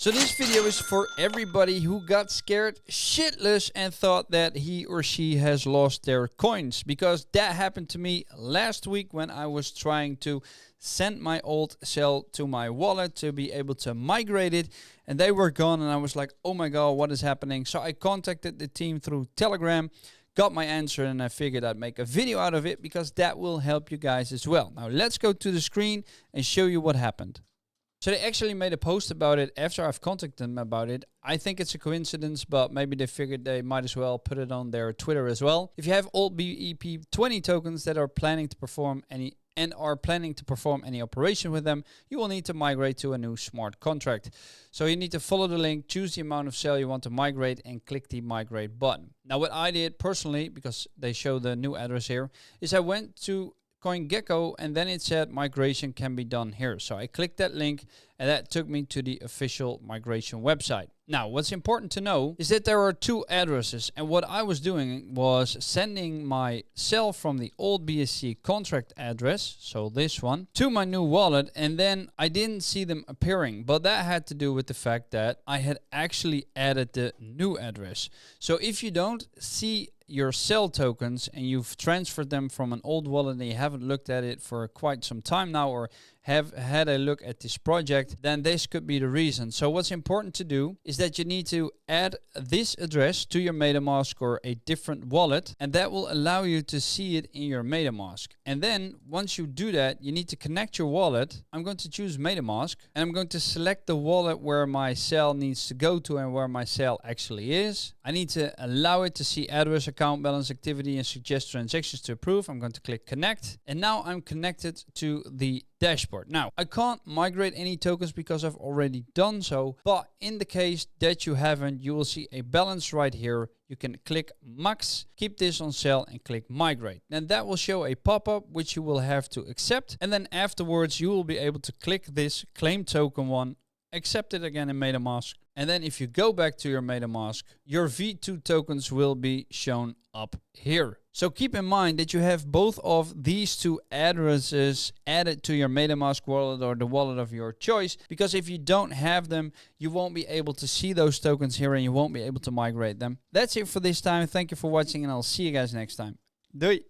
So this video is for everybody who got scared shitless and thought that he or she has lost their coins, because that happened to me last week when I was trying to send my old Cell to my wallet to be able to migrate it, and they were gone, and I was like, oh my god, what is happening? So I contacted the team through Telegram, got my answer, and I figured I'd make a video out of it because that will help you guys as well. Now let's go to the screen and show you what happened. So they actually made a post about it after I've contacted them about it. I think it's a coincidence, but maybe they figured they might as well put it on their Twitter as well. If you have old BEP20 tokens that are planning to perform any operation with them, you will need to migrate to a new smart contract. So you need to follow the link, choose the amount of Cell you want to migrate, and click the migrate button. Now what I did personally, because they show the new address here, is I went to CoinGecko, and then it said migration can be done here. So I clicked that link, and that took me to the official migration website. Now, what's important to know is that there are two addresses, and what I was doing was sending my Cell from the old BSC contract address, so this one, to my new wallet, and then I didn't see them appearing, but that had to do with the fact that I had actually added the new address. So if you don't see your Cell tokens and you've transferred them from an old wallet and you haven't looked at it for quite some time now, or have had a look at this project, then this could be the reason. So what's important to do is that you need to add this address to your MetaMask or a different wallet, and that will allow you to see it in your MetaMask. And then once you do that, you need to connect your wallet. I'm going to choose MetaMask, and I'm going to select the wallet where my Cell needs to go to and where my Cell actually is. I need to allow it to see address, account balance, activity, and suggest transactions to approve. I'm going to click connect, and now I'm connected to the dashboard. Now, I can't migrate any tokens because I've already done so, but in the case that you haven't, you will see a balance right here. You can click max, keep this on Cell, and click migrate. And that will show a pop-up which you will have to accept, and then afterwards you will be able to click this claim token one, accept it again in MetaMask, and then if you go back to your MetaMask, your V2 tokens will be shown up here. So keep in mind that you have both of these two addresses added to your MetaMask wallet or the wallet of your choice, because if you don't have them, you won't be able to see those tokens here and you won't be able to migrate them. That's it for this time. Thank you for watching, and I'll see you guys next time. Doei!